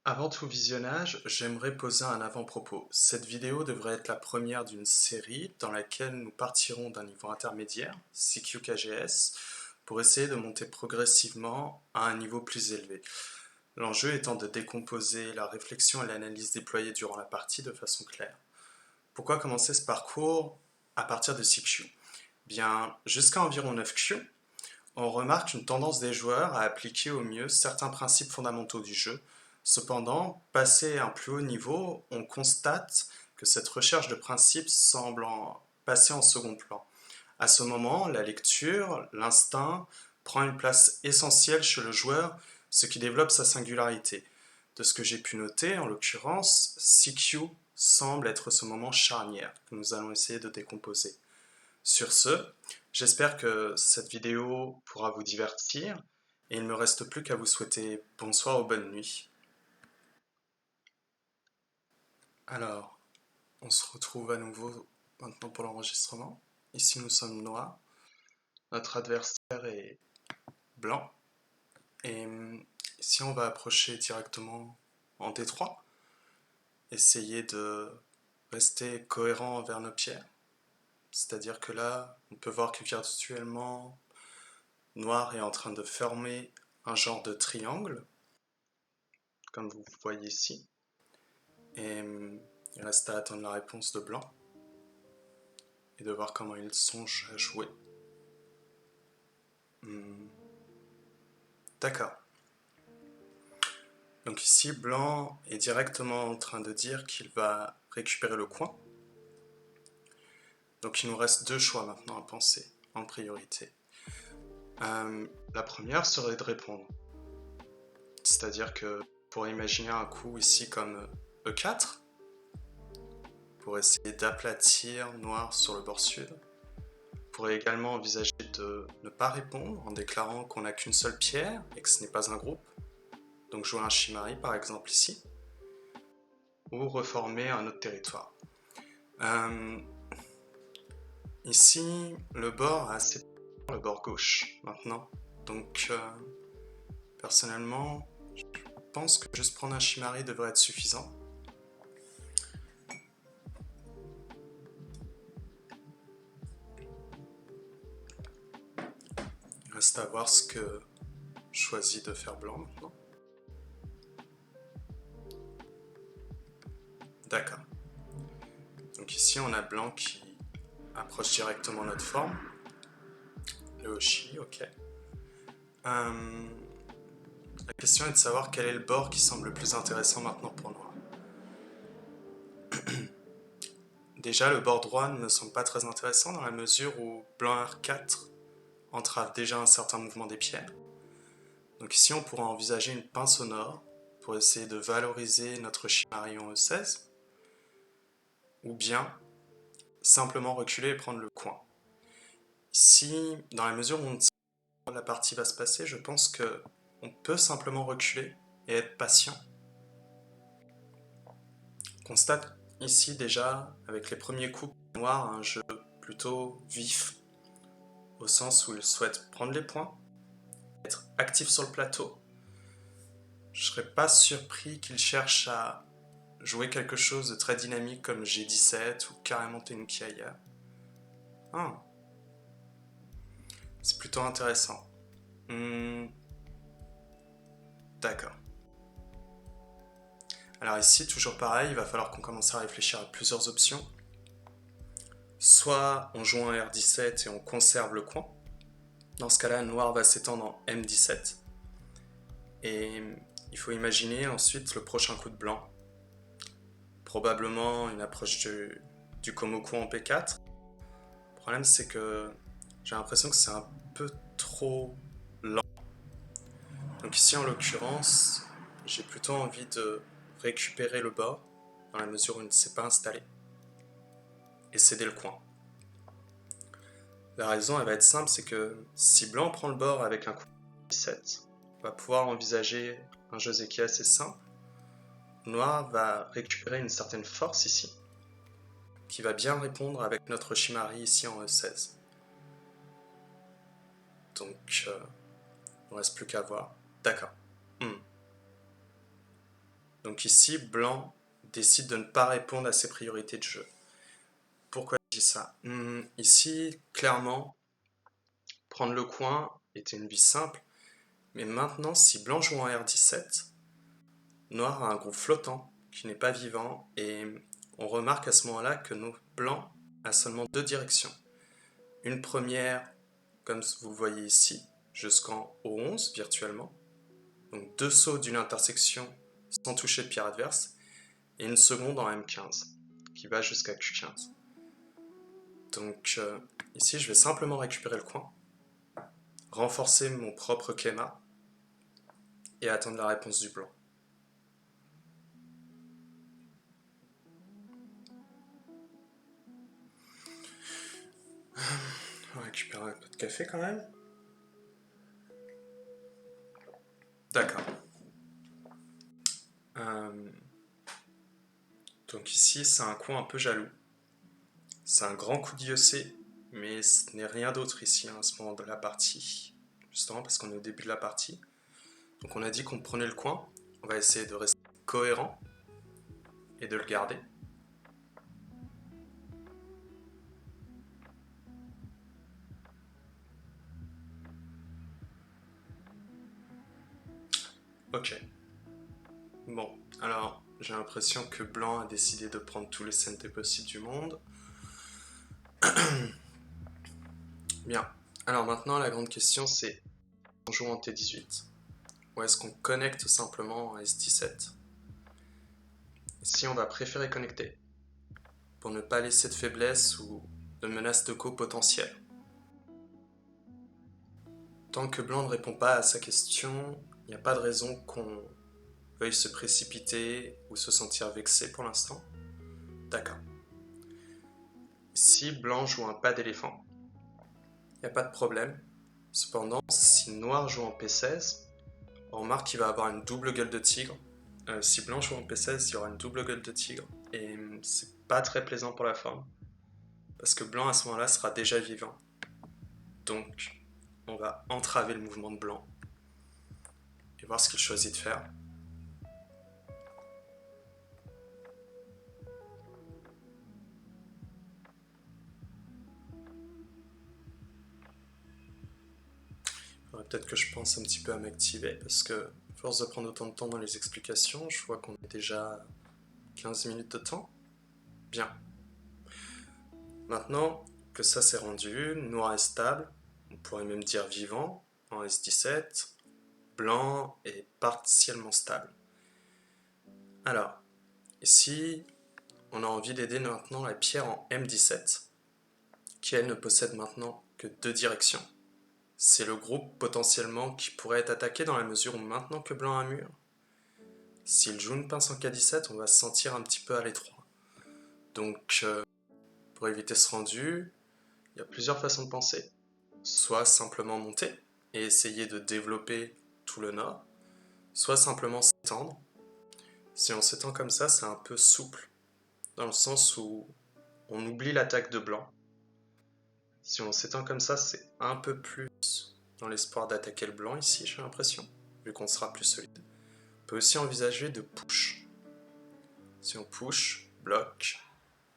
Avant tout visionnage, j'aimerais poser un avant-propos. Cette vidéo devrait être la première d'une série dans laquelle nous partirons d'un niveau intermédiaire, CQKGS, pour essayer de monter progressivement à un niveau plus élevé. L'enjeu étant de décomposer la réflexion et l'analyse déployées durant la partie de façon claire. Pourquoi commencer ce parcours à partir de CQ? Bien, jusqu'à environ 9Q, on remarque une tendance des joueurs à appliquer au mieux certains principes fondamentaux du jeu. Cependant, passé à un plus haut niveau, on constate que cette recherche de principes semble passer en second plan. À ce moment, la lecture, l'instinct, prend une place essentielle chez le joueur, ce qui développe sa singularité. De ce que j'ai pu noter, en l'occurrence, CQ semble être ce moment charnière que nous allons essayer de décomposer. Sur ce, j'espère que cette vidéo pourra vous divertir et il ne me reste plus qu'à vous souhaiter bonsoir ou bonne nuit. Alors, on se retrouve à nouveau maintenant pour l'enregistrement. Ici nous sommes noirs, notre adversaire est blanc et ici on va approcher directement en D3, essayer de rester cohérent envers nos pierres. C'est-à-dire que là, on peut voir que virtuellement, noir est en train de former un genre de triangle, comme vous voyez ici. Et il reste à attendre la réponse de blanc et de voir comment il songe à jouer. D'accord. Donc ici, blanc est directement en train de dire qu'il va récupérer le coin. Donc il nous reste deux choix maintenant à penser en priorité. La première serait de répondre. C'est-à-dire que pour imaginer un coup ici comme E4, pour essayer d'aplatir noir sur le bord sud, on pourrait également envisager de ne pas répondre en déclarant qu'on n'a qu'une seule pierre et que ce n'est pas un groupe, donc jouer un Shimari par exemple ici, ou reformer un autre territoire. Ici, le bord a assez le bord gauche maintenant, donc personnellement, je pense que juste prendre un Shimari devrait être suffisant. Il reste à voir ce que choisit de faire blanc maintenant. D'accord. Donc ici on a blanc qui approche directement notre forme. Le Hoshi, ok. La question est de savoir quel est le bord qui semble le plus intéressant maintenant pour noir. Déjà le bord droit ne me semble pas très intéressant dans la mesure où blanc R4 entrave déjà un certain mouvement des pierres. Donc ici on pourra envisager une pince au nord pour essayer de valoriser notre Shimari en E16, ou bien simplement reculer et prendre le coin. Ici, dans la mesure où on ne sait pas où la partie va se passer, je pense que on peut simplement reculer et être patient. On constate ici déjà, avec les premiers coups, noir un jeu plutôt vif, au sens où il souhaite prendre les points, être actif sur le plateau. Je ne serais pas surpris qu'il cherche à jouer quelque chose de très dynamique comme G17 ou carrément Tenuki ailleurs. Ah, c'est plutôt intéressant. D'accord. Alors ici, toujours pareil, il va falloir qu'on commence à réfléchir à plusieurs options. Soit on joue en R17 et on conserve le coin. Dans ce cas-là, noir va s'étendre en M17. Et il faut imaginer ensuite le prochain coup de blanc. Probablement une approche du Komoku en P4. Le problème, c'est que j'ai l'impression que c'est un peu trop lent. Donc ici, en l'occurrence, j'ai plutôt envie de récupérer le bord, dans la mesure où il ne s'est pas installé, et céder le coin. La raison, elle va être simple, c'est que si blanc prend le bord avec un coup de 17, on va pouvoir envisager un jeu qui est assez simple. Noir va récupérer une certaine force ici, qui va bien répondre avec notre Shimari ici en E16. Donc, il ne reste plus qu'à voir. D'accord. Donc ici, blanc décide de ne pas répondre à ses priorités de jeu. Pourquoi je dis ça? Ici, clairement, prendre le coin était une vie simple, mais maintenant, si blanc joue en R17, noir a un groupe flottant qui n'est pas vivant, et on remarque à ce moment-là que blanc a seulement deux directions. Une première, comme vous le voyez ici, jusqu'en O11 virtuellement, donc deux sauts d'une intersection sans toucher de pierre adverse, et une seconde en M15 qui va jusqu'à Q15. Donc ici je vais simplement récupérer le coin, renforcer mon propre clémat et attendre la réponse du blanc. On va récupérer un peu de café quand même. D'accord. Donc ici c'est un coin un peu jaloux. C'est un grand coup d'IEC, mais ce n'est rien d'autre ici à ce moment de la partie. Justement parce qu'on est au début de la partie. Donc on a dit qu'on prenait le coin. On va essayer de rester cohérent et de le garder. Ok. Bon, alors j'ai l'impression que blanc a décidé de prendre tous les CNT possibles du monde. Bien. Alors maintenant la grande question c'est, on joue en T18 ou est-ce qu'on connecte simplement en S17? Si on va préférer connecter pour ne pas laisser de faiblesse ou de menace de co potentielle. Tant que blanc ne répond pas à sa question, il n'y a pas de raison qu'on veuille se précipiter ou se sentir vexé pour l'instant. D'accord. Si blanc joue un pas d'éléphant, il n'y a pas de problème. Cependant, si noir joue en P16, on remarque qu'il va avoir une double gueule de tigre. Si blanc joue en P16, il y aura une double gueule de tigre. Et c'est pas très plaisant pour la forme. Parce que blanc à ce moment-là sera déjà vivant. Donc, on va entraver le mouvement de blanc. Et voir ce qu'il choisit de faire. Peut-être que je pense un petit peu à m'activer parce que, à force de prendre autant de temps dans les explications, je vois qu'on est déjà 15 minutes de temps. Bien. Maintenant que ça s'est rendu, noir est stable, on pourrait même dire vivant en S17, blanc est partiellement stable. Alors, ici, on a envie d'aider maintenant la pierre en M17, qui elle ne possède maintenant que deux directions. C'est le groupe potentiellement qui pourrait être attaqué dans la mesure où maintenant que blanc a un mur, s'il joue une pince en K17, on va se sentir un petit peu à l'étroit. Donc, pour éviter ce rendu, il y a plusieurs façons de penser. Soit simplement monter et essayer de développer tout le nord, soit simplement s'étendre. Si on s'étend comme ça, c'est un peu souple, dans le sens où on oublie l'attaque de blanc. Si on s'étend comme ça, c'est un peu plus dans l'espoir d'attaquer le blanc ici, j'ai l'impression, vu qu'on sera plus solide. On peut aussi envisager de push. Si on push, bloc.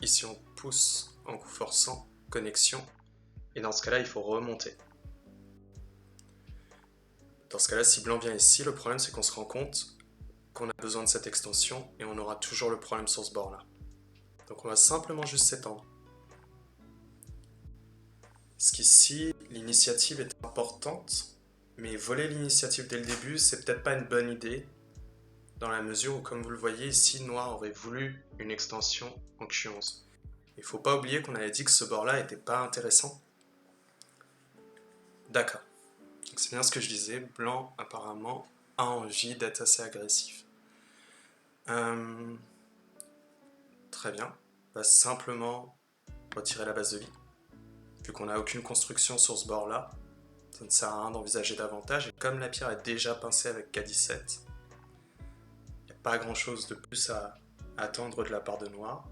Ici on pousse en coup forçant, connexion. Et dans ce cas-là, il faut remonter. Dans ce cas-là, si blanc vient ici, le problème c'est qu'on se rend compte qu'on a besoin de cette extension et on aura toujours le problème sur ce bord-là. Donc on va simplement juste s'étendre. Parce qu'ici, l'initiative est importante, mais voler l'initiative dès le début, c'est peut-être pas une bonne idée, dans la mesure où, comme vous le voyez ici, noir aurait voulu une extension en Q11. Il faut pas oublier qu'on avait dit que ce bord-là était pas intéressant. D'accord. C'est bien ce que je disais, blanc apparemment a envie d'être assez agressif. Très bien. On va simplement retirer la base de vie. Vu qu'on n'a aucune construction sur ce bord-là, ça ne sert à rien d'envisager davantage. Et comme la pierre est déjà pincée avec K17, il n'y a pas grand-chose de plus à attendre de la part de noir.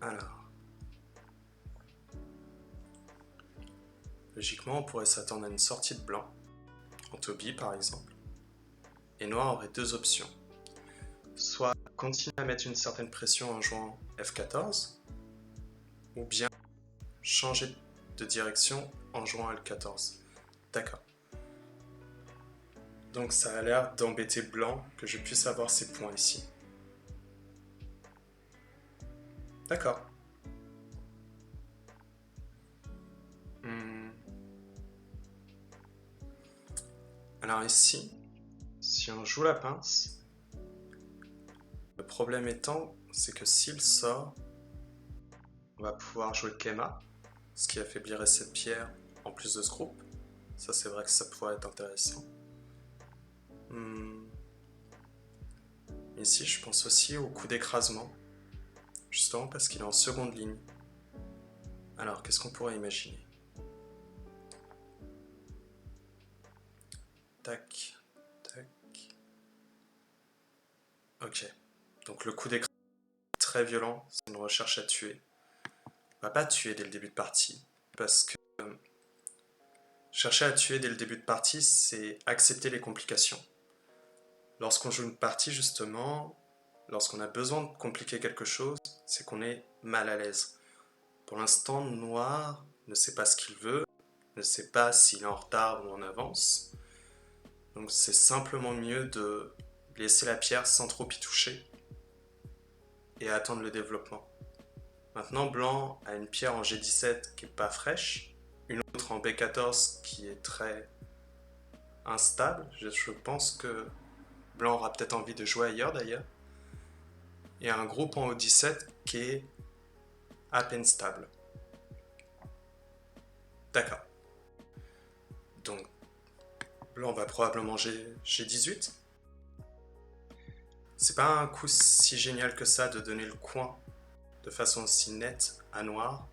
Alors, Logiquement, on pourrait s'attendre à une sortie de blanc, en Toby par exemple, et noir aurait deux options. Soit continuer à mettre une certaine pression en jouant F14, ou bien changer de direction en jouant L14. D'accord. Donc ça a l'air d'embêter blanc que je puisse avoir ces points ici. D'accord. Alors ici, si on joue la pince, le problème étant, c'est que s'il sort, on va pouvoir jouer Kema, ce qui affaiblirait cette pierre en plus de ce groupe. Ça, c'est vrai que ça pourrait être intéressant. Ici, je pense aussi au coup d'écrasement, justement parce qu'il est en seconde ligne. Alors, qu'est-ce qu'on pourrait imaginer? Tac, tac. Ok. Donc le coup d'écrasement est très violent, c'est une recherche à tuer. On va pas tuer dès le début de partie, parce que chercher à tuer dès le début de partie, c'est accepter les complications. Lorsqu'on joue une partie, justement, lorsqu'on a besoin de compliquer quelque chose, c'est qu'on est mal à l'aise. Pour l'instant, Noir ne sait pas ce qu'il veut, ne sait pas s'il est en retard ou en avance. Donc c'est simplement mieux de laisser la pierre sans trop y toucher et attendre le développement. Maintenant, Blanc a une pierre en G17 qui n'est pas fraîche, une autre en B14 qui est très instable. Je pense que Blanc aura peut-être envie de jouer ailleurs d'ailleurs. Et un groupe en O17 qui est à peine stable. D'accord. Donc, Blanc va probablement G18. C'est pas un coup si génial que ça de donner le coin de façon aussi nette à Noir,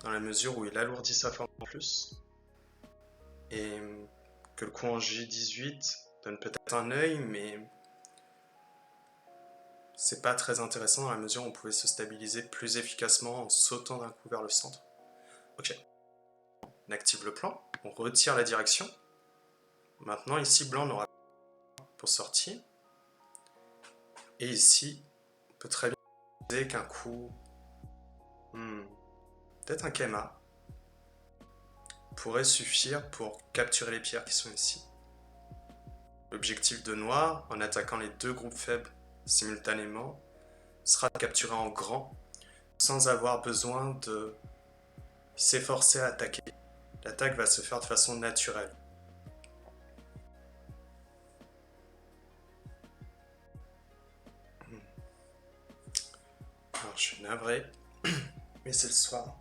dans la mesure où il alourdit sa forme en plus, et que le coup en G18 donne peut-être un œil, mais c'est pas très intéressant dans la mesure où on pouvait se stabiliser plus efficacement en sautant d'un coup vers le centre. Ok. On active le plan, on retire la direction. Maintenant, ici, Blanc n'aura pas pour sortir. Et ici, on peut très bien utiliser qu'un coup... peut-être un Kema pourrait suffire pour capturer les pierres qui sont ici. L'objectif de Noir, en attaquant les deux groupes faibles simultanément, sera de capturer en grand, sans avoir besoin de s'efforcer à attaquer. L'attaque va se faire de façon naturelle. Alors je suis navré, mais c'est le soir.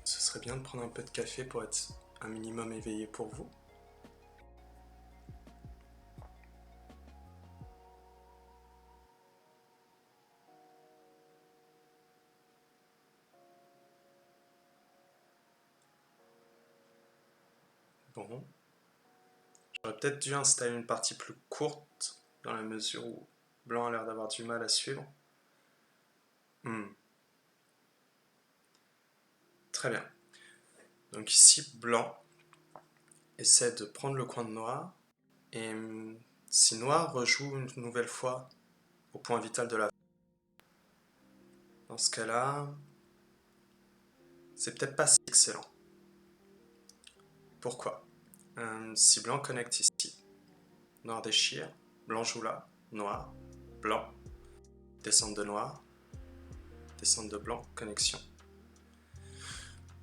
Ce serait bien de prendre un peu de café pour être un minimum éveillé pour vous. Bon. J'aurais peut-être dû installer une partie plus courte, dans la mesure où Blanc a l'air d'avoir du mal à suivre. Très bien. Donc ici, Blanc essaie de prendre le coin de Noir, et si Noir rejoue une nouvelle fois au point vital de la... Dans ce cas-là, c'est peut-être pas si excellent. Pourquoi? Si Blanc connecte ici, Noir déchire, Blanc joue là, Noir, Blanc, descente de Noir, descente de Blanc, connexion.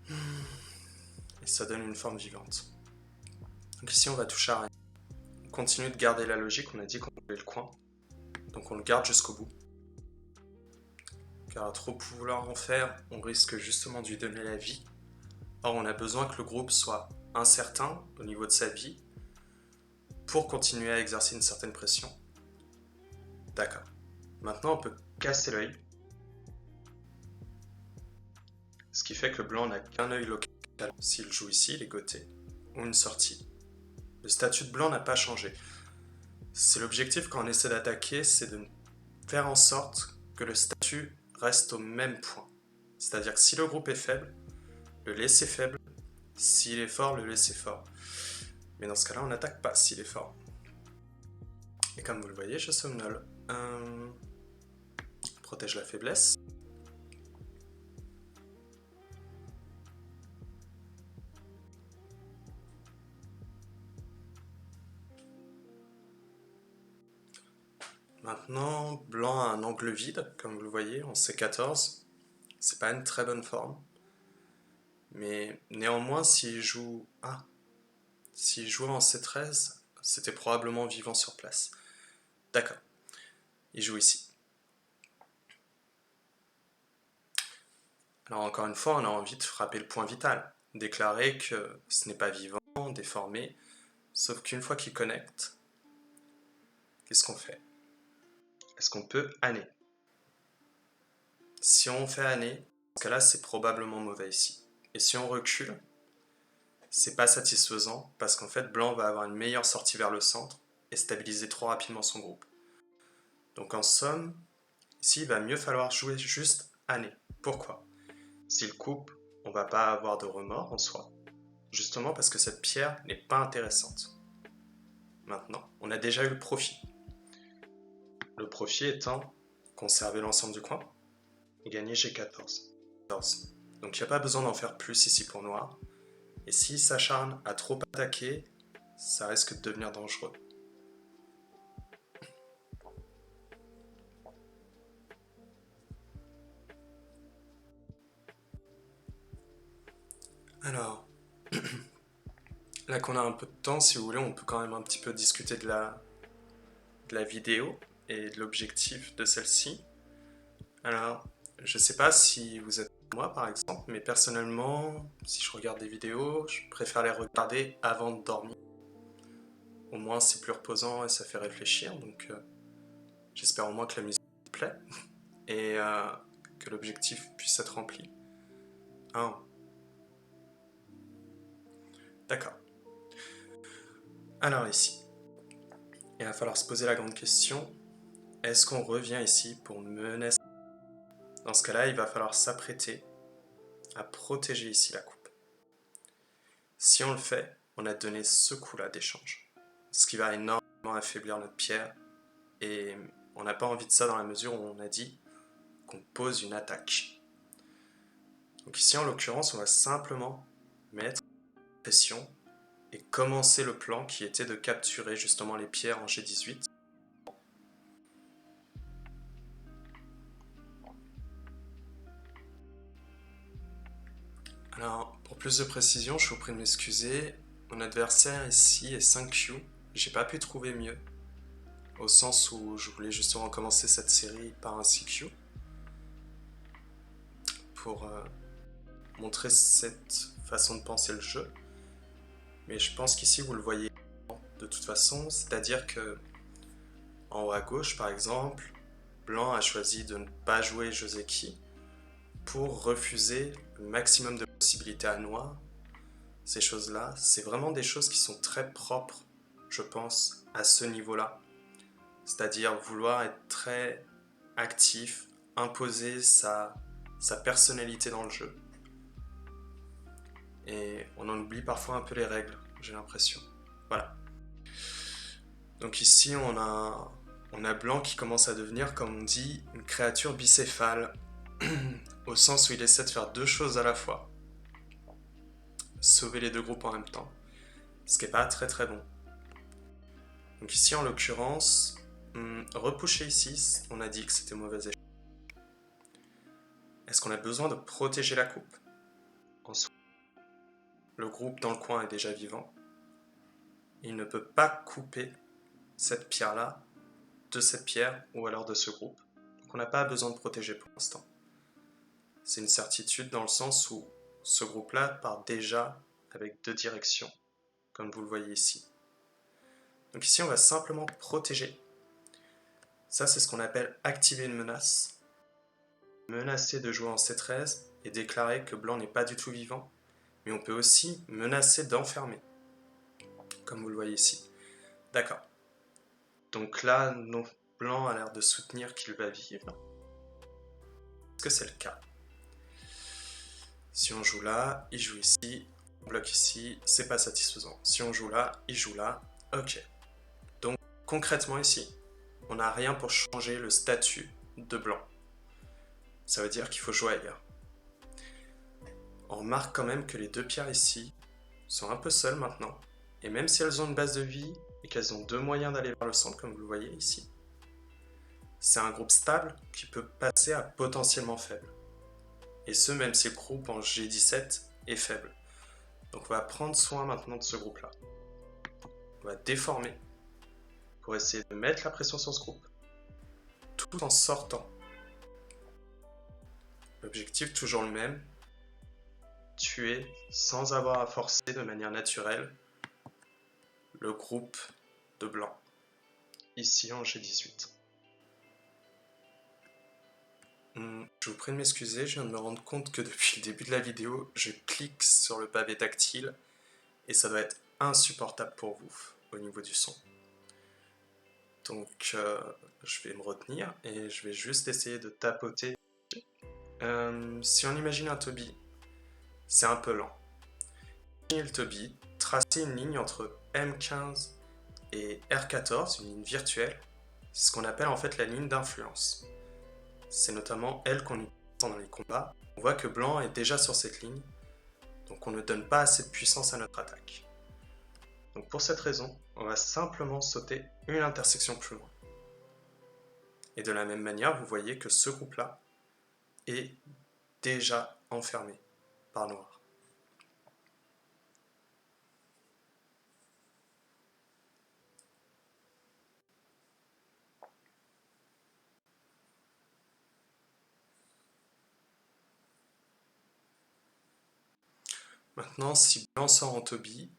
Et ça donne une forme vivante. Donc ici on va toucher à rien. On continue de garder la logique, on a dit qu'on voulait le coin. Donc on le garde jusqu'au bout. Car à trop vouloir en faire, on risque justement de lui donner la vie. Or on a besoin que le groupe soit incertain au niveau de sa vie pour continuer à exercer une certaine pression. D'accord. Maintenant on peut casser l'œil. Ce qui fait que le blanc n'a qu'un œil local s'il joue ici, les côtés, ou une sortie. Le statut de blanc n'a pas changé. C'est l'objectif quand on essaie d'attaquer, c'est de faire en sorte que le statut reste au même point. C'est-à-dire que si le groupe est faible, le laisser faible. S'il est fort, le laisser fort. Mais dans ce cas-là, on n'attaque pas s'il est fort. Et comme vous le voyez, je somnole. Protège la faiblesse. Maintenant, blanc a un angle vide, comme vous le voyez, en C14. C'est pas une très bonne forme. Mais néanmoins, s'il joue s'il jouait en C13, c'était probablement vivant sur place. D'accord. Il joue ici. Alors encore une fois, on a envie de frapper le point vital. Déclarer que ce n'est pas vivant, déformé. Sauf qu'une fois qu'il connecte, qu'est-ce qu'on fait? Est-ce qu'on peut anner? Si on fait anner, dans ce cas-là, c'est probablement mauvais ici. Et si on recule, c'est pas satisfaisant parce qu'en fait, blanc va avoir une meilleure sortie vers le centre et stabiliser trop rapidement son groupe. Donc en somme, ici, il va mieux falloir jouer juste anner. Pourquoi? S'il coupe, on va pas avoir de remords en soi. Justement parce que cette pierre n'est pas intéressante. Maintenant, on a déjà eu le profit. Le profit étant conserver l'ensemble du coin et gagner G14. Donc il n'y a pas besoin d'en faire plus ici pour noir. Et s'il s'acharne à trop attaquer, ça risque de devenir dangereux. Alors, là qu'on a un peu de temps, si vous voulez, on peut quand même un petit peu discuter de la vidéo et de l'objectif de celle-ci. Alors, je sais pas si vous êtes comme moi par exemple, mais personnellement, si je regarde des vidéos, je préfère les regarder avant de dormir. Au moins c'est plus reposant et ça fait réfléchir, donc j'espère au moins que la musique vous plaît et que l'objectif puisse être rempli. D'accord. Alors ici, il va falloir se poser la grande question, est-ce qu'on revient ici pour menacer? Dans ce cas-là, il va falloir s'apprêter à protéger ici la coupe. Si on le fait, on a donné ce coup-là d'échange, ce qui va énormément affaiblir notre pierre, et on n'a pas envie de ça dans la mesure où on a dit qu'on pose une attaque. Donc ici, en l'occurrence, on va simplement mettre pression et commencer le plan qui était de capturer justement les pierres en G18. Alors, pour plus de précision, je vous prie de m'excuser. Mon adversaire ici est 5Q. J'ai pas pu trouver mieux, au sens où je voulais justement commencer cette série par un 6Q pour montrer cette façon de penser le jeu. Mais je pense qu'ici vous le voyez de toute façon, c'est-à-dire que en haut à gauche par exemple, blanc a choisi de ne pas jouer Joseki pour refuser le maximum de possibilités à noir. Ces choses-là, c'est vraiment des choses qui sont très propres, je pense, à ce niveau-là. C'est-à-dire vouloir être très actif, imposer sa personnalité dans le jeu. Et on en oublie parfois un peu les règles, j'ai l'impression. Voilà. Donc ici, on a blanc qui commence à devenir, comme on dit, une créature bicéphale, au sens où il essaie de faire deux choses à la fois. Sauver les deux groupes en même temps, ce qui n'est pas très très bon. Donc ici, en l'occurrence, repoucher ici, on a dit que c'était mauvais échange. Est-ce qu'on a besoin de protéger la coupe? En soi, le groupe dans le coin est déjà vivant. Il ne peut pas couper cette pierre-là de cette pierre ou alors de ce groupe. Donc on n'a pas besoin de protéger pour l'instant. C'est une certitude dans le sens où ce groupe-là part déjà avec deux directions, comme vous le voyez ici. Donc ici, on va simplement protéger. Ça, c'est ce qu'on appelle activer une menace. Menacer de jouer en C13 et déclarer que blanc n'est pas du tout vivant, mais on peut aussi menacer d'enfermer, comme vous le voyez ici. D'accord. Donc là, blanc a l'air de soutenir qu'il va vivre. Est-ce que c'est le cas? Si on joue là, il joue ici, on bloque ici, c'est pas satisfaisant. Si on joue là, il joue là, ok. Donc concrètement ici, on n'a rien pour changer le statut de blanc. Ça veut dire qu'il faut jouer ailleurs. On remarque quand même que les deux pierres ici sont un peu seules maintenant. Et même si elles ont une base de vie et qu'elles ont deux moyens d'aller vers le centre, comme vous le voyez ici, c'est un groupe stable qui peut passer à potentiellement faible. Et ce, même si le groupe en G17 est faible. Donc on va prendre soin maintenant de ce groupe-là. On va déformer pour essayer de mettre la pression sur ce groupe, tout en sortant. L'objectif toujours le même, tuer sans avoir à forcer de manière naturelle le groupe de blanc, ici en G18. Je vous prie de m'excuser, je viens de me rendre compte que depuis le début de la vidéo, je clique sur le pavé tactile et ça doit être insupportable pour vous au niveau du son. Donc je vais me retenir et je vais juste essayer de tapoter. Si on imagine un Toby, c'est un peu lent. Imaginez le Toby, tracer une ligne entre M15 et R14, une ligne virtuelle, c'est ce qu'on appelle en fait la ligne d'influence. C'est notamment elle qu'on utilise dans les combats. On voit que blanc est déjà sur cette ligne, donc on ne donne pas assez de puissance à notre attaque. Donc pour cette raison, on va simplement sauter une intersection plus loin. Et de la même manière, vous voyez que ce groupe-là est déjà enfermé par noir. Maintenant, si blanc sort en Toby,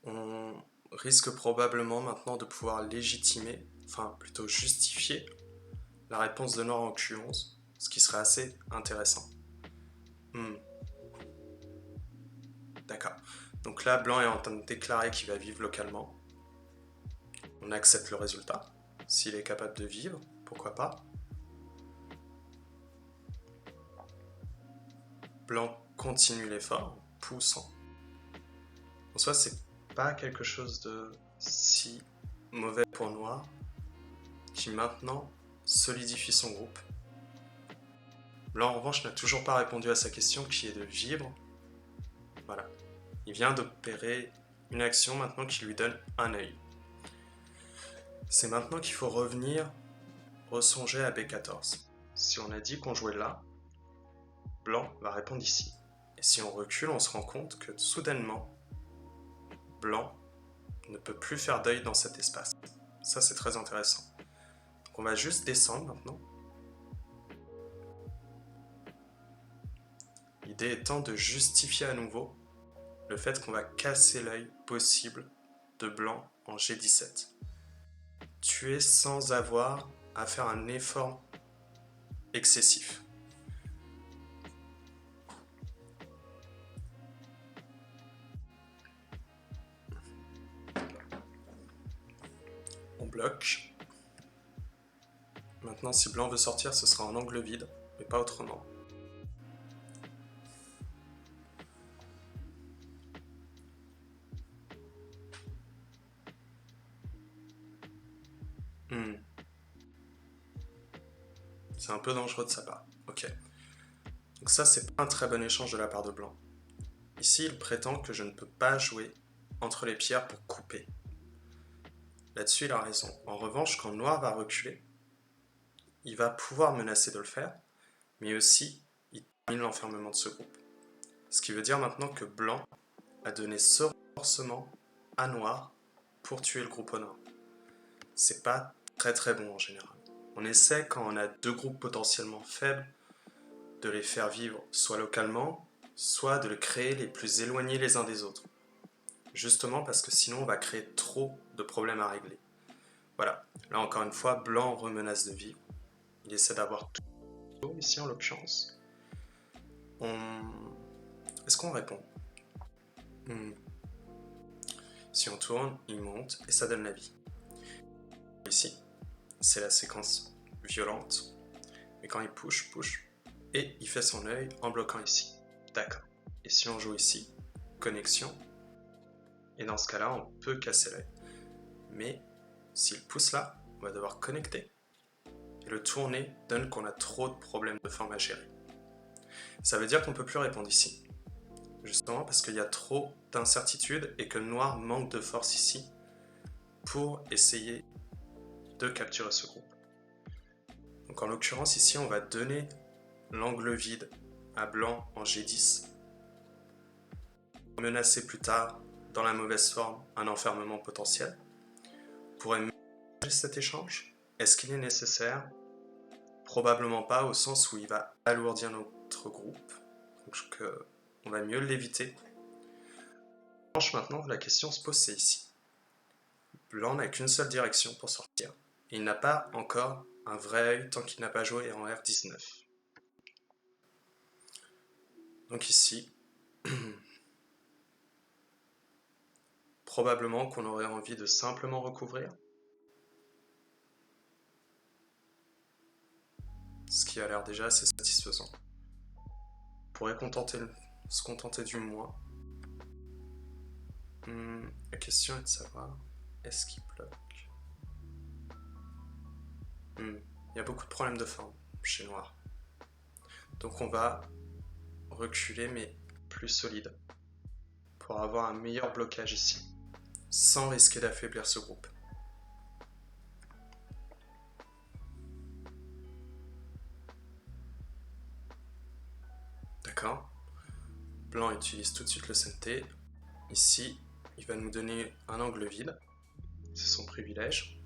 on risque probablement maintenant de pouvoir légitimer, enfin plutôt justifier, la réponse de noir en Q11, ce qui serait assez intéressant. D'accord. Donc là, blanc est en train de déclarer qu'il va vivre localement. On accepte le résultat. S'il est capable de vivre, pourquoi pas. Blanc continue l'effort en poussant. En soi, c'est pas quelque chose de si mauvais pour noir qui maintenant solidifie son groupe. Blanc en revanche n'a toujours pas répondu à sa question qui est de vivre. Voilà. Il vient d'opérer une action maintenant qui lui donne un œil. C'est maintenant qu'il faut revenir resonger à B14. Si on a dit qu'on jouait là, blanc va répondre ici. Et si on recule, on se rend compte que soudainement, blanc ne peut plus faire d'œil dans cet espace. Ça, c'est très intéressant. Donc on va juste descendre maintenant. L'idée étant de justifier à nouveau le fait qu'on va casser l'œil possible de blanc en G17. Tuer sans avoir à faire un effort excessif. On bloque. Maintenant, si blanc veut sortir, ce sera en angle vide, mais pas autrement. C'est un peu dangereux de sa part. Ok. Donc ça, c'est pas un très bon échange de la part de blanc. Ici, il prétend que je ne peux pas jouer entre les pierres pour couper. Là-dessus, il a raison. En revanche, quand noir va reculer, il va pouvoir menacer de le faire, mais aussi, il termine l'enfermement de ce groupe. Ce qui veut dire maintenant que blanc a donné ce renforcement à noir pour tuer le groupe au nord. C'est pas très très bon en général. On essaie, quand on a deux groupes potentiellement faibles, de les faire vivre soit localement, soit de les créer les plus éloignés les uns des autres. Justement parce que sinon on va créer trop de problèmes à régler. Voilà, là encore une fois, blanc remenace de vivre. Il essaie d'avoir tout ici en l'occurrence. Est-ce qu'on répond? Si on tourne, il monte et ça donne la vie. Ici, c'est la séquence violente. mais quand il push, et il fait son œil en bloquant ici. D'accord. Et si on joue ici, connexion, et dans ce cas-là, on peut casser l'œil. Mais s'il pousse là, on va devoir connecter. Et le tourner donne qu'on a trop de problèmes de forme à gérer. Ça veut dire qu'on ne peut plus répondre ici. Justement parce qu'il y a trop d'incertitudes et que le noir manque de force ici pour essayer de capturer ce groupe. Donc en l'occurrence ici, on va donner l'angle vide à blanc en G10 pour menacer plus tard, dans la mauvaise forme, un enfermement potentiel. Pour ménager cet échange, est-ce qu'il est nécessaire? Probablement pas, au sens où il va alourdir notre groupe, donc on va mieux l'éviter. Maintenant, la question se pose, c'est ici. Blanc n'a qu'une seule direction pour sortir, et il n'a pas encore un vrai œil tant qu'il n'a pas joué en R19. Donc ici, probablement qu'on aurait envie de simplement recouvrir, ce qui a l'air déjà assez satisfaisant. On pourrait se contenter du moins. La question est de savoir, est-ce qu'il bloque? Il y a beaucoup de problèmes de forme chez Noir. Donc on va reculer mais plus solide pour avoir un meilleur blocage ici, sans risquer d'affaiblir ce groupe. D'accord. Blanc utilise tout de suite le CNT. Ici, il va nous donner un angle vide. C'est son privilège.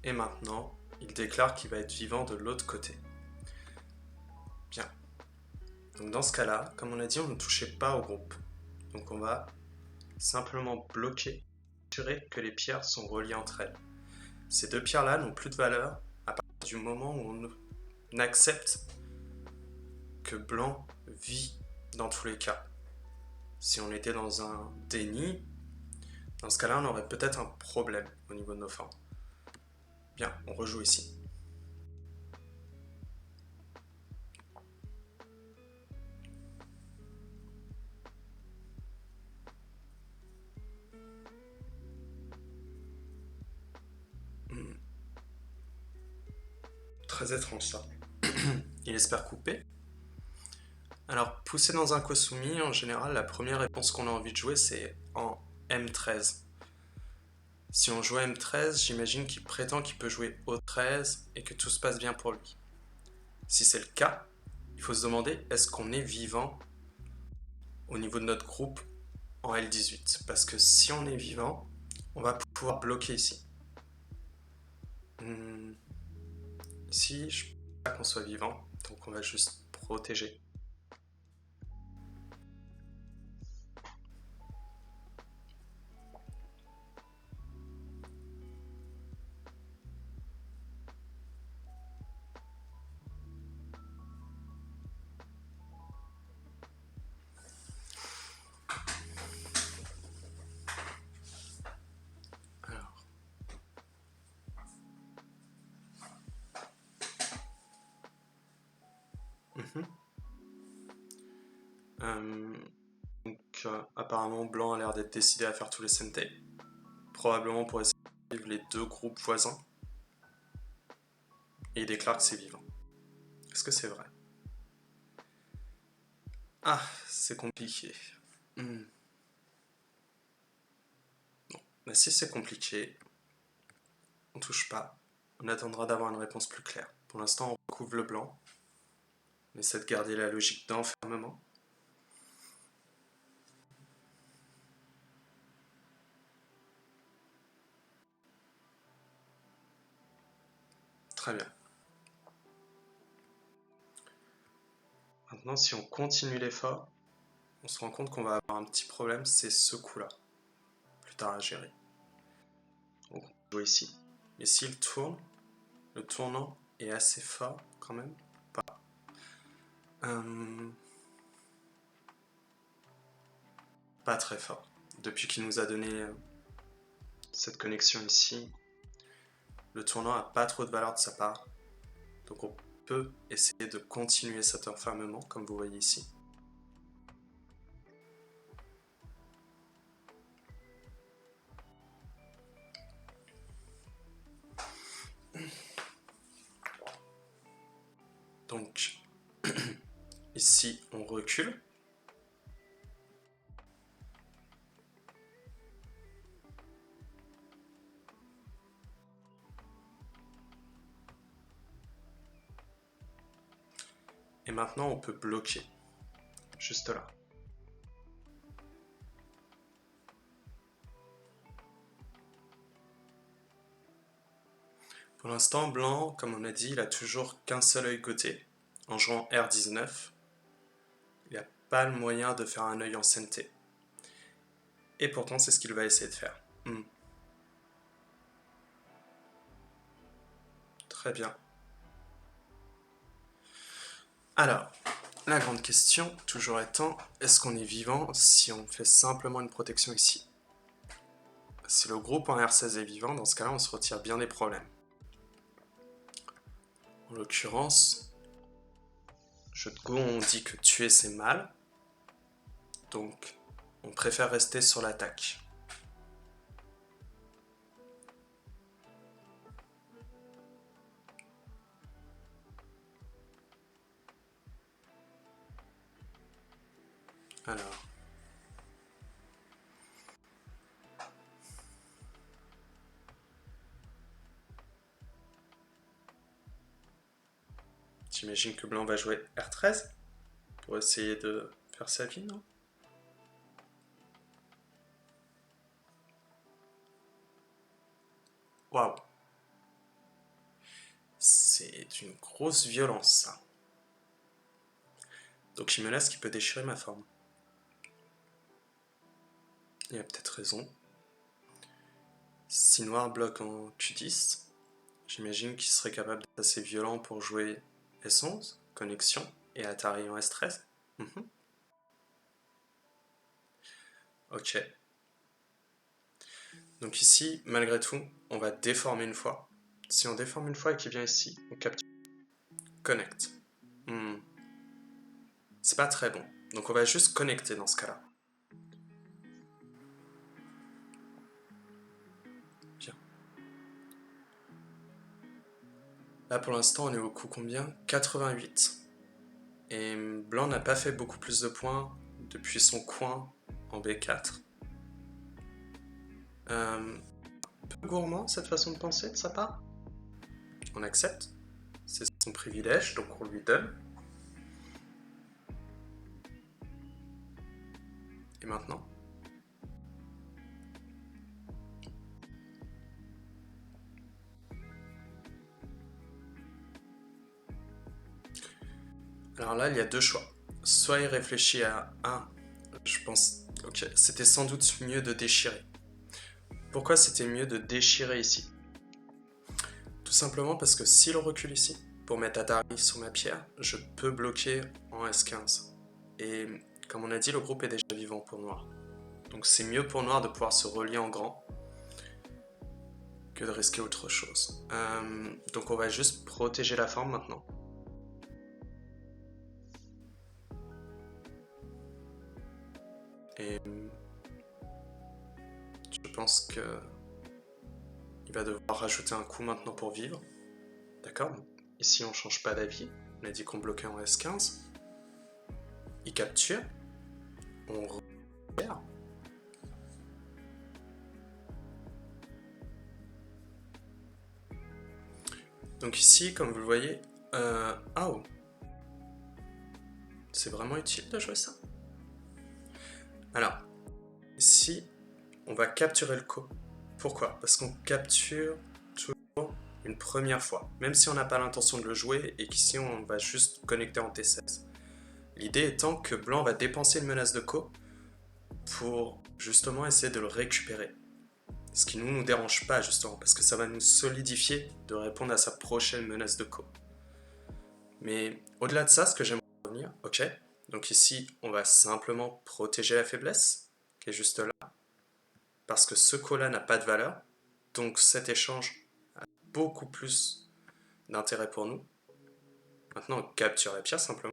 Et maintenant, il déclare qu'il va être vivant de l'autre côté. Bien. Donc dans ce cas-là, comme on a dit, on ne touchait pas au groupe. Donc on va simplement bloquer, assurer que les pierres sont reliées entre elles. Ces deux pierres-là n'ont plus de valeur à partir du moment où on accepte que blanc vit dans tous les cas. Si on était dans un déni, dans ce cas-là, on aurait peut-être un problème au niveau de nos formes. Bien, on rejoue ici. Très étrange ça. Il espère couper. Alors, pousser dans un Kosumi, en général, la première réponse qu'on a envie de jouer, c'est en M13. Si on joue M13, j'imagine qu'il prétend qu'il peut jouer O13 et que tout se passe bien pour lui. Si c'est le cas, il faut se demander, est-ce qu'on est vivant au niveau de notre groupe en L18? Parce que si on est vivant, on va pouvoir bloquer ici. Ici, je ne pense pas qu'on soit vivant, donc on va juste protéger. Donc, apparemment, blanc a l'air d'être décidé à faire tous les CNT. Probablement pour essayer de suivre les deux groupes voisins. Et il déclare que c'est vivant. Est-ce que c'est vrai? Ah, c'est compliqué. Bon, bah si c'est compliqué, on touche pas. On attendra d'avoir une réponse plus claire. Pour l'instant, on recouvre le blanc. On essaie de garder la logique d'enfermement. Très bien. Maintenant, si on continue l'effort, on se rend compte qu'on va avoir un petit problème, c'est ce coup-là. Plus tard à gérer. Donc, on va jouer ici. Mais s'il tourne, le tournant est assez fort quand même. Pas. Pas très fort. Depuis qu'il nous a donné cette connexion ici, le tournant n'a pas trop de valeur de sa part. Donc on peut essayer de continuer cet enfermement, comme vous voyez ici. Donc, ici, on recule. Et maintenant, on peut bloquer, juste là. Pour l'instant, blanc, comme on a dit, il a toujours qu'un seul œil coté. En jouant R19, il n'y a pas le moyen de faire un œil en CNT. Et pourtant, c'est ce qu'il va essayer de faire. Très bien. Alors, la grande question, toujours étant, est-ce qu'on est vivant si on fait simplement une protection ici? Si le groupe en R16 est vivant, dans ce cas-là, on se retire bien des problèmes. En l'occurrence, jeu de Go, on dit que tuer c'est mal, donc on préfère rester sur l'attaque. Alors, j'imagine que blanc va jouer R13 pour essayer de faire sa vie, non? Waouh! C'est une grosse violence, ça. Donc il me laisse qu'il peut déchirer ma forme. Il a peut-être raison. Si noir bloque en Q10, j'imagine qu'il serait capable d'être assez violent pour jouer S11, connexion, et Atari en S13. Ok. Donc ici, malgré tout, on va déformer une fois. Si on déforme une fois et qu'il vient ici, on capture. Connect. C'est pas très bon. Donc on va juste connecter dans ce cas-là. Bien. Là pour l'instant on est au coup combien? 88. Et blanc n'a pas fait beaucoup plus de points depuis son coin en B4. Un peu gourmand cette façon de penser de sa part. On accepte. C'est son privilège, donc on lui donne. Et maintenant? Alors là, il y a deux choix. Soit il réfléchit à je pense, ok, c'était sans doute mieux de déchirer. Pourquoi c'était mieux de déchirer ici? Tout simplement parce que s'il recule ici, pour mettre Atari sur ma pierre, je peux bloquer en S15. Et comme on a dit, le groupe est déjà vivant pour noir. Donc c'est mieux pour noir de pouvoir se relier en grand que de risquer autre chose. Donc on va juste protéger la forme maintenant. Et je pense que il va devoir rajouter un coup maintenant pour vivre. D'accord? Ici on change pas d'avis. On a dit qu'on bloquait en S15. Il capture. On repère. Donc ici, comme vous le voyez, oh, c'est vraiment utile de jouer ça. Alors, ici, on va capturer le co. Pourquoi? Parce qu'on capture toujours une première fois, même si on n'a pas l'intention de le jouer et qu'ici on va juste connecter en T16. L'idée étant que blanc va dépenser une menace de co pour justement essayer de le récupérer. Ce qui nous dérange pas justement, parce que ça va nous solidifier de répondre à sa prochaine menace de co. Mais au-delà de ça, ce que j'aimerais revenir, revenir. Ok. Donc ici, on va simplement protéger la faiblesse, qui est juste là, parce que ce coup-là n'a pas de valeur. Donc cet échange a beaucoup plus d'intérêt pour nous. Maintenant, on capture la pierre simplement.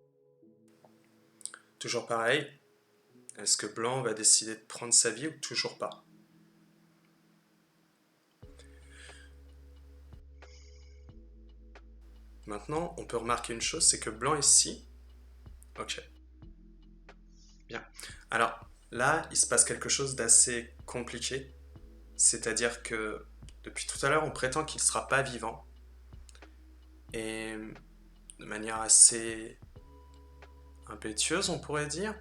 Toujours pareil, est-ce que blanc va décider de prendre sa vie ou toujours pas? Maintenant, on peut remarquer une chose, c'est que blanc ici... Ok. Bien. Alors, là, il se passe quelque chose d'assez compliqué. C'est-à-dire que, depuis tout à l'heure, on prétend qu'il ne sera pas vivant. Et de manière assez impétueuse, on pourrait dire,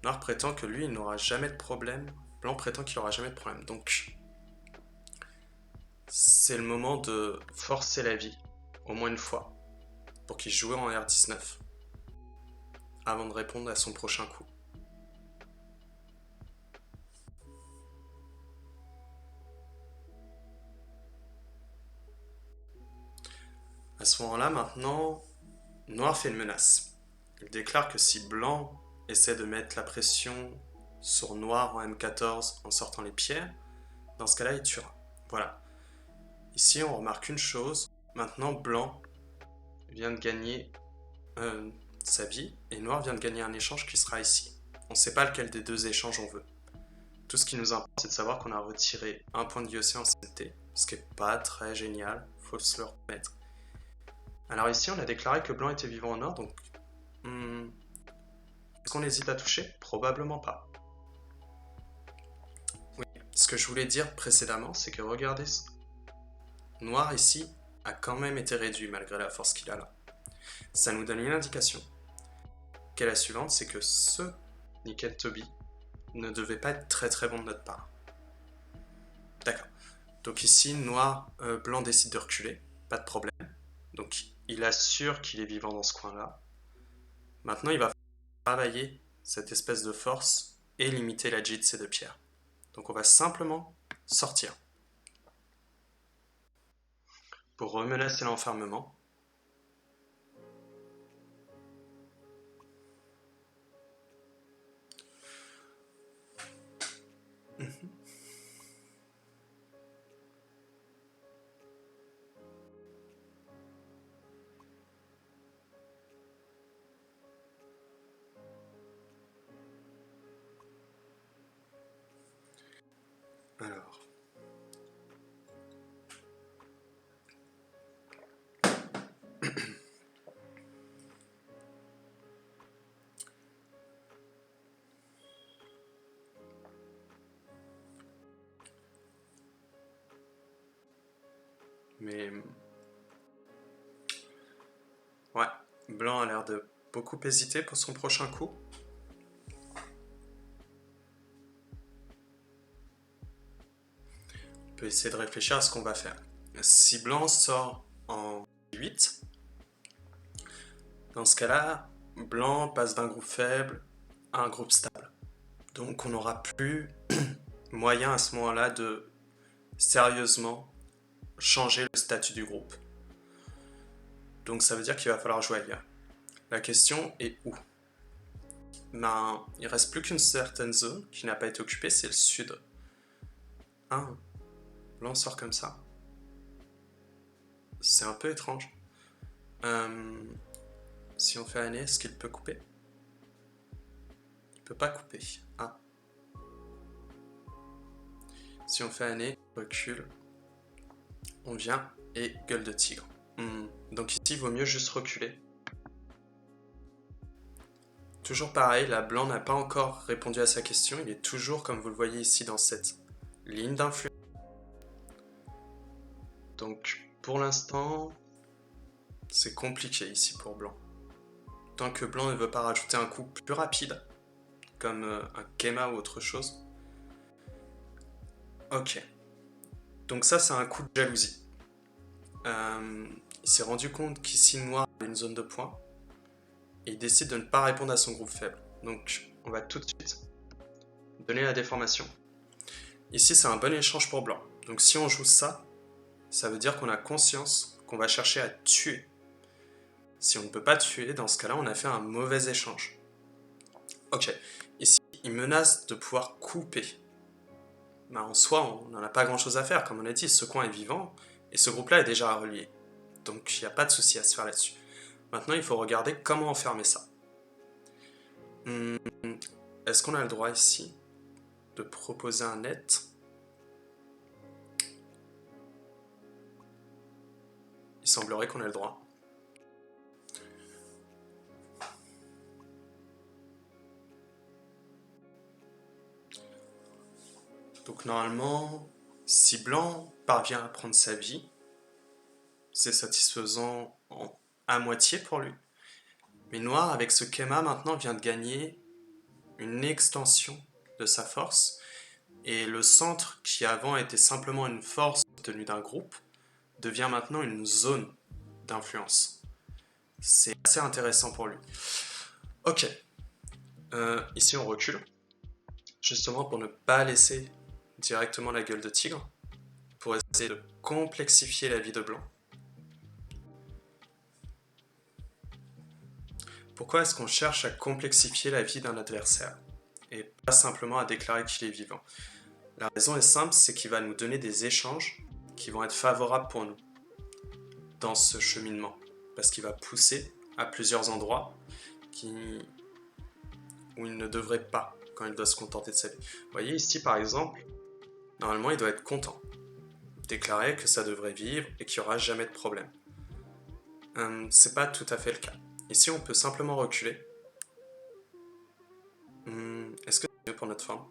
Noir prétend que lui, il n'aura jamais de problème. Blanc prétend qu'il n'aura jamais de problème. Donc, c'est le moment de forcer la vie, au moins une fois, pour qu'il joue en R19, avant de répondre à son prochain coup. À ce moment-là, maintenant, Noir fait une menace. Il déclare que si Blanc essaie de mettre la pression sur Noir en M14 en sortant les pierres, dans ce cas-là, il tuera. Voilà. Ici, on remarque une chose. Maintenant, Blanc vient de gagner sa vie et Noir vient de gagner un échange qui sera ici. On ne sait pas lequel des deux échanges on veut. Tout ce qui nous importe, c'est de savoir qu'on a retiré un point de IEC en CNT, ce qui n'est pas très génial, faut se le remettre. Alors ici, on a déclaré que Blanc était vivant en or, donc... est-ce qu'on hésite à toucher? Probablement pas. Oui, ce que je voulais dire précédemment, c'est que regardez, Noir ici a quand même été réduit malgré la force qu'il a là. Ça nous donne une indication, qui est la suivante, c'est que ce Nickel Toby ne devait pas être très très bon de notre part. D'accord. Donc ici, Blanc décide de reculer, pas de problème. Donc il assure qu'il est vivant dans ce coin-là. Maintenant, il va travailler cette espèce de force et limiter la J de ces deux pierres. Donc on va simplement sortir. Pour remenacer l'enfermement. Alors. Mais... ouais, Blanc a l'air de beaucoup hésiter pour son prochain coup. On peut essayer de réfléchir à ce qu'on va faire. Si Blanc sort en 8, dans ce cas-là, Blanc passe d'un groupe faible à un groupe stable. Donc on n'aura plus moyen à ce moment-là de sérieusement changer le statut du groupe. Donc ça veut dire qu'il va falloir jouer ailleurs. La question est où? Ben, il ne reste plus qu'une certaine zone qui n'a pas été occupée, c'est le sud. Ah, Blanc sort comme ça. C'est un peu étrange. Si on fait année, est-ce qu'il peut couper? Il peut pas couper. Ah. Si on fait année, recule, on vient et gueule de tigre. Donc ici, il vaut mieux juste reculer. Toujours pareil, la Blanc n'a pas encore répondu à sa question. Il est toujours, comme vous le voyez ici, dans cette ligne d'influence. Donc, pour l'instant, c'est compliqué ici pour Blanc. Tant que Blanc ne veut pas rajouter un coup plus rapide, comme un Kema ou autre chose. Ok. Donc ça, c'est un coup de jalousie. Il s'est rendu compte qu'ici, Noir a une zone de points. Et il décide de ne pas répondre à son groupe faible. Donc, on va tout de suite donner la déformation. Ici, c'est un bon échange pour Blanc. Donc, si on joue ça, ça veut dire qu'on a conscience qu'on va chercher à tuer Si on ne peut pas tuer, dans ce cas-là, on a fait un mauvais échange. Ok, ici, il menace de pouvoir couper. Ben, en soi, on n'en a pas grand-chose à faire. Comme on a dit, ce coin est vivant, et ce groupe-là est déjà relié. Donc il n'y a pas de souci à se faire là-dessus. Maintenant, il faut regarder comment enfermer ça. Est-ce qu'on a le droit ici de proposer un net? Il semblerait qu'on ait le droit. Donc normalement, si blanc parvient à prendre sa vie, c'est satisfaisant à moitié pour lui. Mais noir, avec ce Kema, maintenant vient de gagner une extension de sa force. Et le centre, qui avant était simplement une force tenue d'un groupe, devient maintenant une zone d'influence. C'est assez intéressant pour lui. Ok. Ici, on recule. Justement pour ne pas laisser directement la gueule de tigre. Pour essayer de complexifier la vie de blanc. Pourquoi est-ce qu'on cherche à complexifier la vie d'un adversaire et pas simplement à déclarer qu'il est vivant? La raison est simple, c'est qu'il va nous donner des échanges qui vont être favorables pour nous dans ce cheminement. Parce qu'il va pousser à plusieurs endroits où il ne devrait pas quand il doit se contenter de sa vie. Vous voyez ici par exemple, normalement il doit être content. Déclarer que ça devrait vivre et qu'il n'y aura jamais de problème. C'est pas tout à fait le cas. Ici on peut simplement reculer. Est-ce que c'est mieux pour notre forme?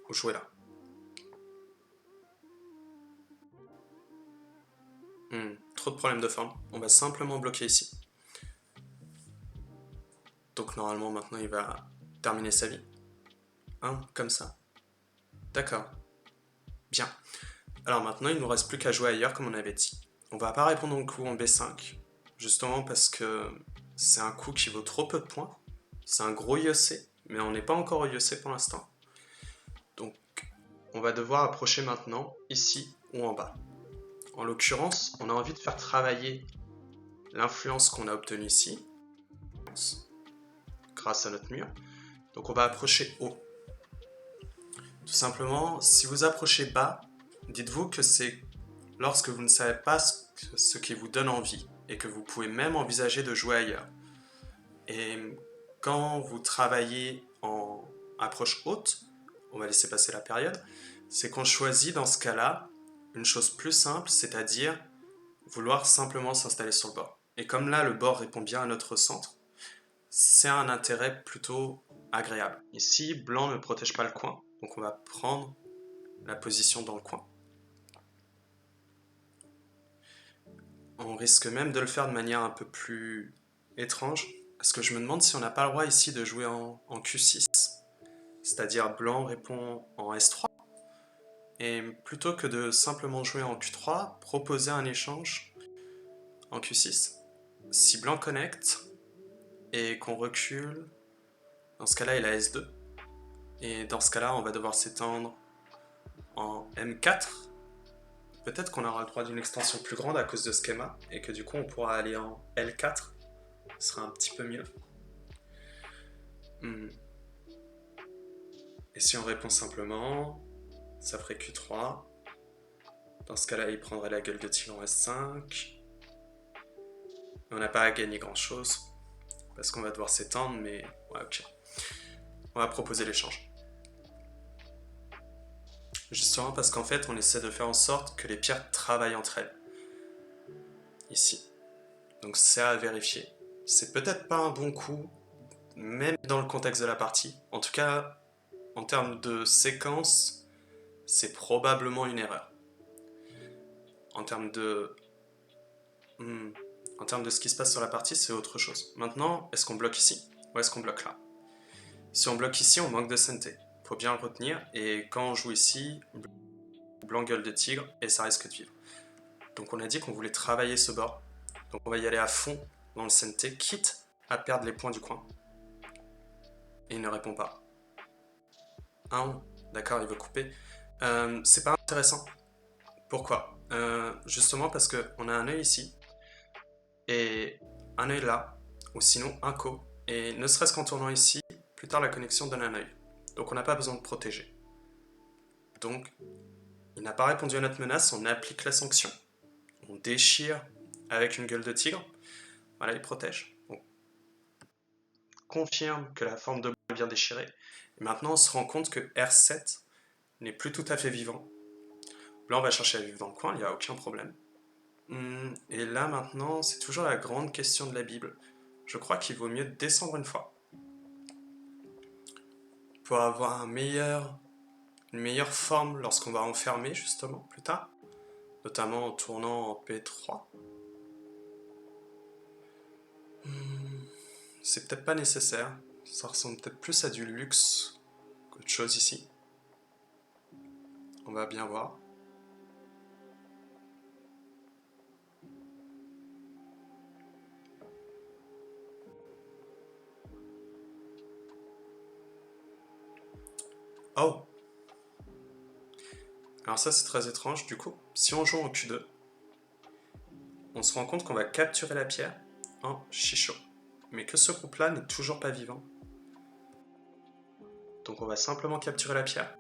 Ou jouer là? Trop de problèmes de forme. On va simplement bloquer ici. Donc normalement maintenant il va terminer sa vie. Comme ça. D'accord. Bien. Alors maintenant il ne nous reste plus qu'à jouer ailleurs comme on avait dit. On va pas répondre au coup en B5. Justement parce que c'est un coup qui vaut trop peu de points. C'est un gros IEC, mais on n'est pas encore au IEC pour l'instant. Donc on va devoir approcher maintenant, ici ou en bas. En l'occurrence, on a envie de faire travailler l'influence qu'on a obtenue ici, grâce à notre mur. Donc on va approcher haut. Tout simplement, si vous approchez bas, dites-vous que c'est lorsque vous ne savez pas ce qui vous donne envie et que vous pouvez même envisager de jouer ailleurs. Et quand vous travaillez en approche haute, on va laisser passer la période, c'est qu'on choisit dans ce cas-là une chose plus simple, c'est-à-dire vouloir simplement s'installer sur le bord. Et comme là, le bord répond bien à notre centre, c'est un intérêt plutôt agréable. Ici, blanc ne protège pas le coin, donc on va prendre la position dans le coin. On risque même de le faire de manière un peu plus étrange, parce que je me demande si on n'a pas le droit ici de jouer en Q6, c'est-à-dire blanc répond en S3, et plutôt que de simplement jouer en Q3, proposer un échange en Q6. Si blanc connecte et qu'on recule, dans ce cas-là il a S2, et dans ce cas-là on va devoir s'étendre en M4. Peut-être qu'on aura le droit d'une extension plus grande à cause de ce schéma, et que du coup on pourra aller en L4, ce sera un petit peu mieux. Et si on répond simplement, ça ferait Q3. Dans ce cas-là, il prendrait la gueule de tigre en S5. On n'a pas à gagner grand-chose, parce qu'on va devoir s'étendre, mais ouais, ok. On va proposer l'échange. Justement parce qu'en fait, on essaie de faire en sorte que les pierres travaillent entre elles. Ici. Donc c'est à vérifier. C'est peut-être pas un bon coup, même dans le contexte de la partie. En tout cas, en termes de séquence, c'est probablement une erreur. En termes de ce qui se passe sur la partie, c'est autre chose. Maintenant, est-ce qu'on bloque ici ou est-ce qu'on bloque là? Si on bloque ici, on manque de santé. Faut bien le retenir. Et quand on joue ici, blanc gueule de tigre et ça risque de vivre. Donc on a dit qu'on voulait travailler ce bord. Donc on va y aller à fond dans le santé, quitte à perdre les points du coin. Et il ne répond pas. D'accord, il veut couper. C'est pas intéressant. Pourquoi? Justement parce qu'on a un œil ici. Et un œil là, ou sinon un co, et ne serait-ce qu'en tournant ici, plus tard la connexion donne un œil. Donc on n'a pas besoin de protéger. Donc il n'a pas répondu à notre menace, on applique la sanction. On déchire avec une gueule de tigre. Voilà, il protège. On confirme que la forme de blanc est bien déchirée. Et maintenant on se rend compte que R7 n'est plus tout à fait vivant. Blanc va chercher à vivre dans le coin, il n'y a aucun problème. Et là maintenant, c'est toujours la grande question de la Bible. Je crois qu'il vaut mieux descendre une fois pour avoir une meilleure forme lorsqu'on va enfermer justement plus tard, notamment en tournant en P3. C'est peut-être pas nécessaire, ça ressemble peut-être plus à du luxe qu'autre chose ici. On va bien voir. Oh! Alors ça c'est très étrange, du coup, si on joue en Q2, on se rend compte qu'on va capturer la pierre en Shisho, mais que ce groupe-là n'est toujours pas vivant. Donc on va simplement capturer la pierre.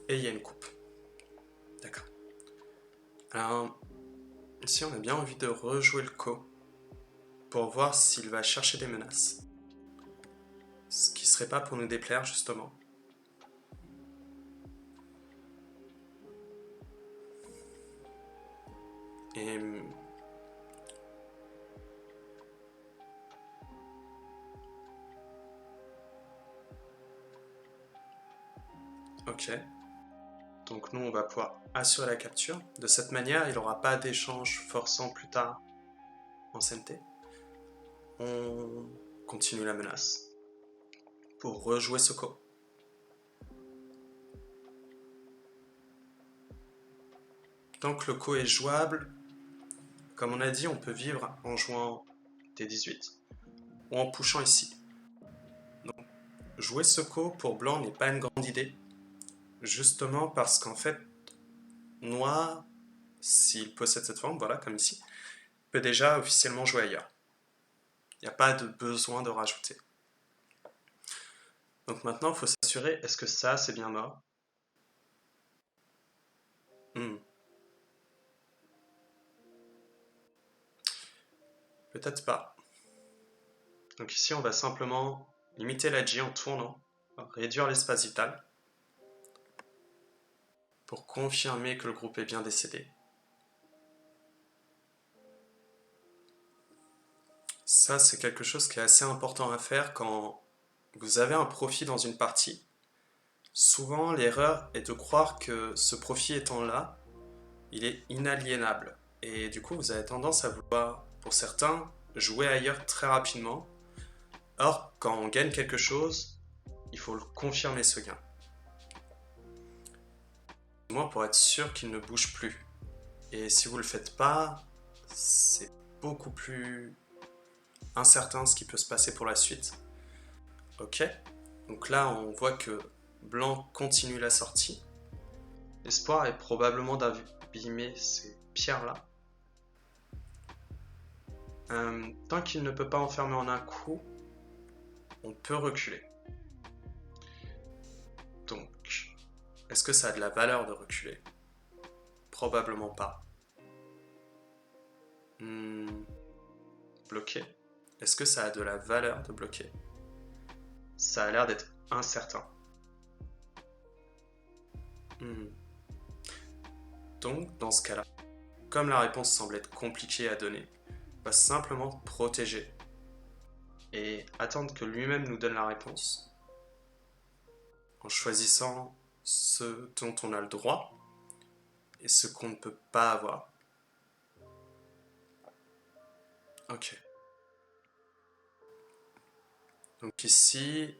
Et il y a une coupe. D'accord. Alors, ici on a bien envie de rejouer le Ko pour voir s'il va chercher des menaces. Ce qui serait pas pour nous déplaire justement. Et ok. Donc nous on va pouvoir assurer la capture. De cette manière, il n'aura pas d'échange forçant plus tard en CNT. On continue la menace pour rejouer ce Ko. Tant que le Ko est jouable, comme on a dit, on peut vivre en jouant D18 ou en pushant ici. Donc, jouer ce Ko pour blanc n'est pas une grande idée, justement parce qu'en fait, noir, s'il possède cette forme, voilà, comme ici, peut déjà officiellement jouer ailleurs. Il n'y a pas de besoin de rajouter. Donc maintenant, il faut s'assurer, est-ce que ça, c'est bien mort? Peut-être pas. Donc ici, on va simplement limiter la J en tournant, réduire l'espace vital, pour confirmer que le groupe est bien décédé. Ça, c'est quelque chose qui est assez important à faire quand vous avez un profit dans une partie. Souvent, l'erreur est de croire que ce profit étant là, il est inaliénable. Et du coup, vous avez tendance à vouloir, pour certains, jouer ailleurs très rapidement. Or, quand on gagne quelque chose, il faut le confirmer ce gain. Moi, pour être sûr qu'il ne bouge plus. Et si vous ne le faites pas, c'est beaucoup plus incertain ce qui peut se passer pour la suite. Ok, donc là on voit que blanc continue la sortie. L'espoir est probablement d'abîmer ces pierres là. Tant qu'il ne peut pas enfermer en un coup, on peut reculer. Donc, est-ce que ça a de la valeur de reculer? Probablement pas. Bloquer. Est-ce que ça a de la valeur de bloquer? Ça a l'air d'être incertain. Donc, dans ce cas-là, comme la réponse semble être compliquée à donner, on va simplement protéger et attendre que lui-même nous donne la réponse en choisissant ce dont on a le droit et ce qu'on ne peut pas avoir. Ok. Donc ici,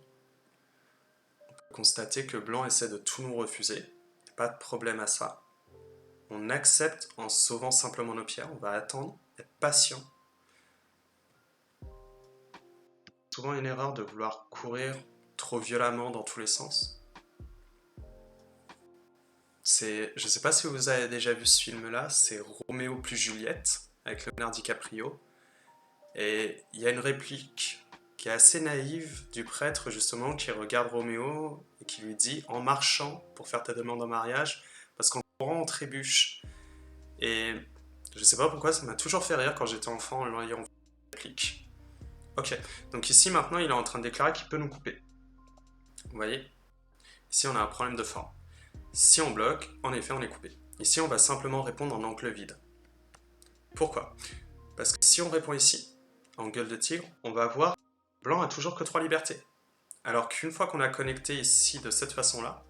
on peut constater que blanc essaie de tout nous refuser. Pas de problème à ça. On accepte en sauvant simplement nos pierres, on va attendre, être patient. Souvent une erreur de vouloir courir trop violemment dans tous les sens. Je ne sais pas si vous avez déjà vu ce film-là, c'est Roméo plus Juliette, avec Leonardo DiCaprio. Et il y a une réplique qui est assez naïve du prêtre, justement, qui regarde Roméo et qui lui dit « En marchant pour faire ta demande en mariage, parce qu'en courant, on trébuche. » Et je ne sais pas pourquoi, ça m'a toujours fait rire quand j'étais enfant en voyant la réplique. Ok, donc ici, maintenant, il est en train de déclarer qu'il peut nous couper. Vous voyez? Ici, on a un problème de forme. Si on bloque, en effet, on est coupé. Ici, on va simplement répondre en angle vide. Pourquoi? Parce que si on répond ici, en gueule de tigre, on va voir que blanc a toujours que 3 libertés. Alors qu'une fois qu'on a connecté ici de cette façon-là,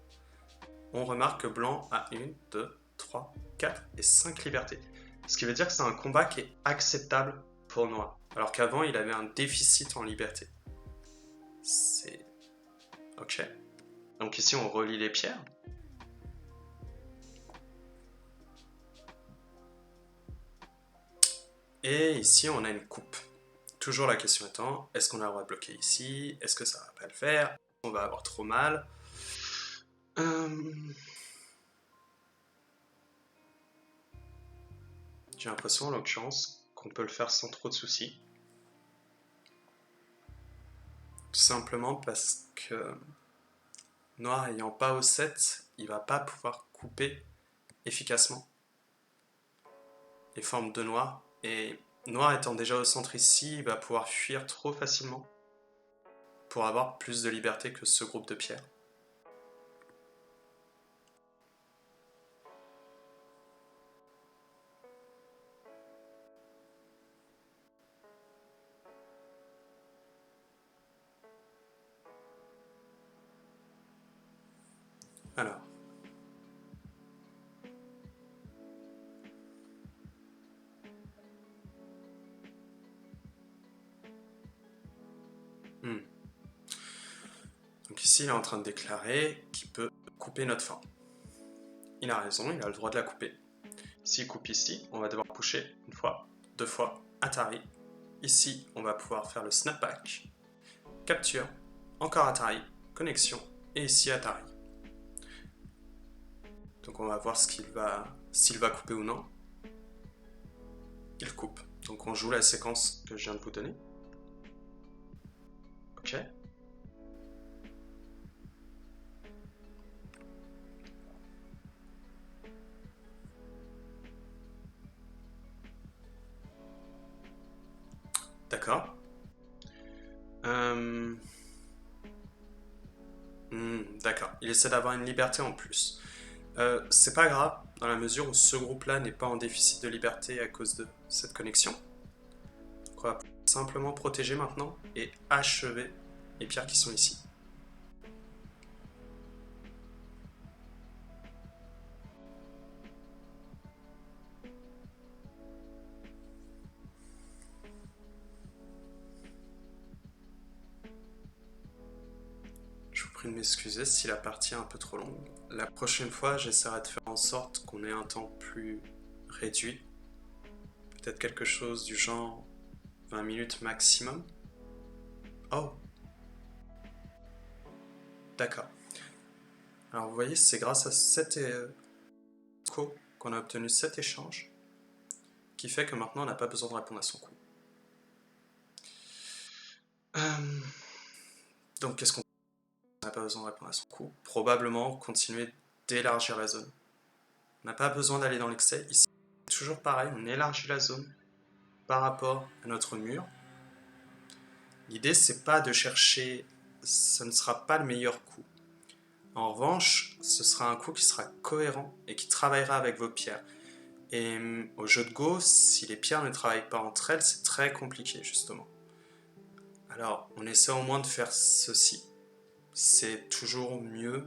on remarque que blanc a 1, 2, 3, 4 et 5 libertés. Ce qui veut dire que c'est un combat qui est acceptable pour noir. Alors qu'avant, il avait un déficit en liberté. C'est... Ok. Donc ici, on relie les pierres. Et ici, on a une coupe. Toujours la question étant, est-ce qu'on a le droit de bloquer ici? Est-ce que ça va pas le faire? On va avoir trop mal. J'ai l'impression, en l'occurrence, qu'on peut le faire sans trop de soucis. Tout simplement parce que noir ayant pas au 7, il va pas pouvoir couper efficacement les formes de noir. Et noir étant déjà au centre ici, il va pouvoir fuir trop facilement pour avoir plus de liberté que ce groupe de pierres. Alors, donc ici, il est en train de déclarer qu'il peut couper notre forme. Il a raison, il a le droit de la couper. S'il coupe ici, on va devoir pusher une fois, 2 fois, Atari. Ici, on va pouvoir faire le snapback, capture, encore Atari, connexion, et ici Atari. Donc on va voir s'il va couper ou non. Il coupe. Donc on joue la séquence que je viens de vous donner. Ok. D'accord. D'accord. Il essaie d'avoir une liberté en plus. C'est pas grave, dans la mesure où ce groupe-là n'est pas en déficit de liberté à cause de cette connexion. Donc on va simplement protéger maintenant et achever les pierres qui sont ici. Je vous prie de m'excuser si la partie est un peu trop longue. La prochaine fois, j'essaierai de faire en sorte qu'on ait un temps plus réduit. Peut-être quelque chose du genre 20 minutes maximum. Oh, d'accord. Alors vous voyez, c'est grâce à cet qu'on a obtenu cet échange qui fait que maintenant on n'a pas besoin de répondre à son coup. Donc qu'est-ce qu'on n'a pas besoin de répondre à son coup? Probablement continuer d'élargir la zone. On n'a pas besoin d'aller dans l'excès. Ici, c'est toujours pareil, on élargit la zone par rapport à notre mur. L'idée, c'est pas de chercher, ce ne sera pas le meilleur coup. En revanche, ce sera un coup qui sera cohérent et qui travaillera avec vos pierres. Et au jeu de Go, si les pierres ne travaillent pas entre elles, c'est très compliqué justement. Alors, on essaie au moins de faire ceci. C'est toujours mieux,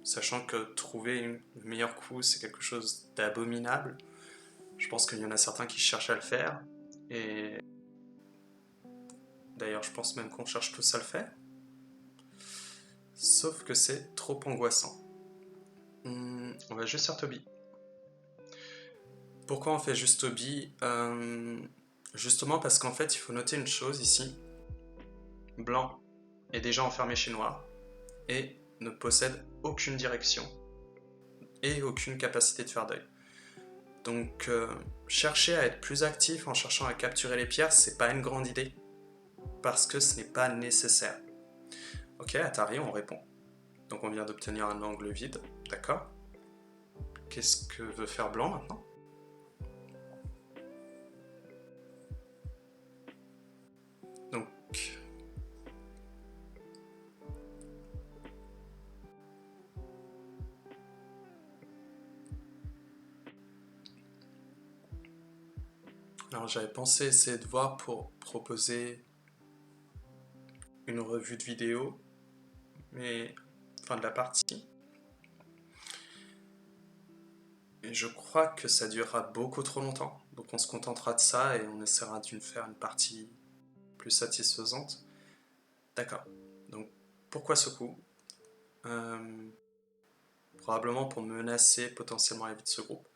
sachant que trouver le meilleur coup, c'est quelque chose d'abominable. Je pense qu'il y en a certains qui cherchent à le faire. Et d'ailleurs, je pense même qu'on cherche tous à le faire. Sauf que c'est trop angoissant. On va juste faire Toby. Pourquoi on fait juste Obi? Justement parce qu'en fait, il faut noter une chose ici. Blanc est déjà enfermé chez Noir et ne possède aucune direction et aucune capacité de faire deuil. Donc, chercher à être plus actif en cherchant à capturer les pierres, c'est pas une grande idée parce que ce n'est pas nécessaire. Ok, Atari, on répond. Donc on vient d'obtenir un angle vide, d'accord? Qu'est-ce que veut faire Blanc maintenant? Donc, alors j'avais pensé essayer de voir pour proposer une revue de vidéo, mais fin de la partie. Et je crois que ça durera beaucoup trop longtemps, donc on se contentera de ça et on essaiera de faire une partie plus satisfaisante. D'accord. Donc pourquoi ce coup? Probablement pour menacer potentiellement la vie de ce groupe.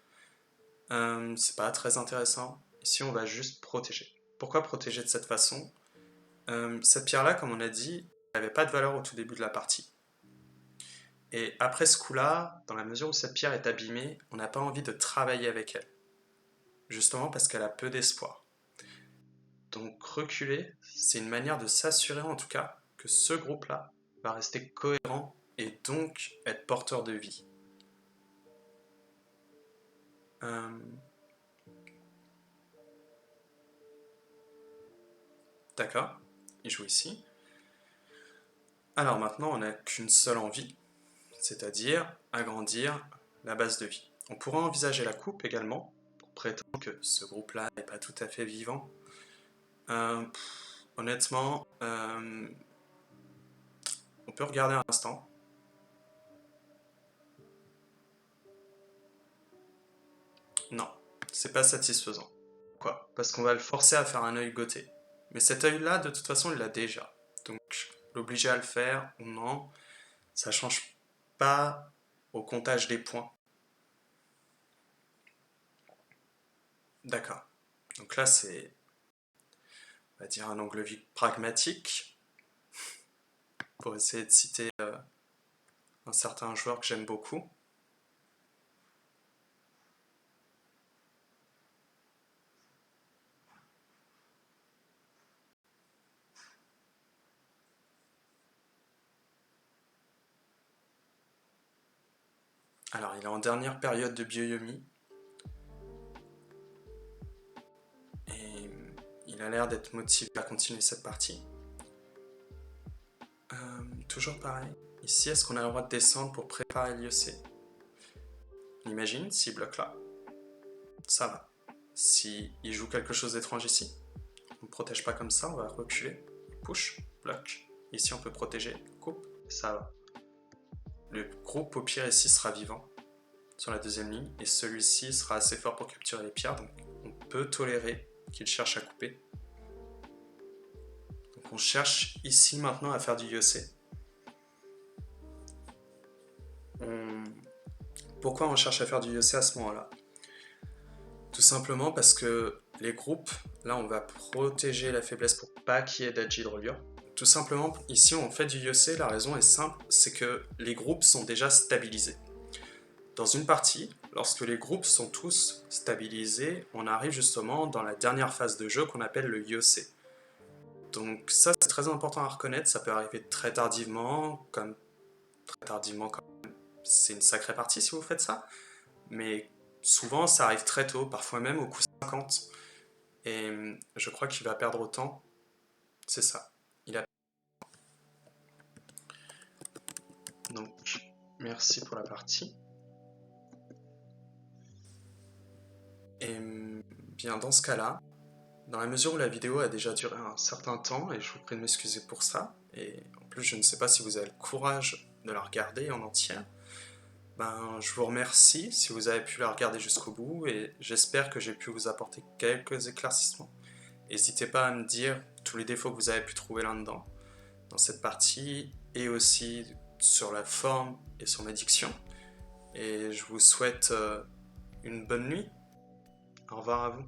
C'est pas très intéressant. Ici, on va juste protéger. Pourquoi protéger de cette façon? Cette pierre-là, comme on a dit, n'avait pas de valeur au tout début de la partie. Et après ce coup-là, dans la mesure où cette pierre est abîmée, on n'a pas envie de travailler avec elle. Justement parce qu'elle a peu d'espoir. Donc reculer, c'est une manière de s'assurer en tout cas que ce groupe-là va rester cohérent et donc être porteur de vie. D'accord, il joue ici. Alors maintenant, on n'a qu'une seule envie, c'est-à-dire agrandir la base de vie. On pourrait envisager la coupe également, pour prétendre que ce groupe-là n'est pas tout à fait vivant. Honnêtement, on peut regarder un instant. Non, c'est pas satisfaisant. Pourquoi? Parce qu'on va le forcer à faire un œil goté. Mais cet œil-là, de toute façon, il l'a déjà. Donc, l'obliger à le faire ou non, ça change pas au comptage des points. D'accord. Donc là, c'est, on va dire, un angle vide pragmatique, pour essayer de citer un certain joueur que j'aime beaucoup. Alors, il est en dernière période de Byoyomi. Et il a l'air d'être motivé à continuer cette partie. Toujours pareil. Ici, est-ce qu'on a le droit de descendre pour préparer l'IEC? On imagine, s'il bloque là, ça va. S'il joue quelque chose d'étrange ici, on ne protège pas comme ça, on va reculer. Push, bloque. Ici, on peut protéger, coupe, ça va. Le groupe, au pire, ici, sera vivant sur la deuxième ligne, et celui-ci sera assez fort pour capturer les pierres, donc on peut tolérer qu'il cherche à couper. Donc on cherche ici maintenant à faire du IEC. Pourquoi on cherche à faire du IEC à ce moment-là? Tout simplement parce que les groupes, là on va protéger la faiblesse pour pas qu'il y ait d'hydrolure. Tout simplement, ici on fait du IEC, la raison est simple, c'est que les groupes sont déjà stabilisés. Dans une partie, lorsque les groupes sont tous stabilisés, on arrive justement dans la dernière phase de jeu qu'on appelle le IEC. Donc ça c'est très important à reconnaître, ça peut arriver très tardivement, comme c'est une sacrée partie si vous faites ça, mais souvent ça arrive très tôt, parfois même au coup 50. Et je crois qu'il va perdre autant, c'est ça. Il a... Donc merci pour la partie. Et bien dans ce cas-là, dans la mesure où la vidéo a déjà duré un certain temps, et je vous prie de m'excuser pour ça, et en plus je ne sais pas si vous avez le courage de la regarder en entière, ben, je vous remercie si vous avez pu la regarder jusqu'au bout, et j'espère que j'ai pu vous apporter quelques éclaircissements. N'hésitez pas à me dire tous les défauts que vous avez pu trouver là-dedans, dans cette partie, et aussi sur la forme et sur ma diction. Et je vous souhaite une bonne nuit. Au revoir à vous.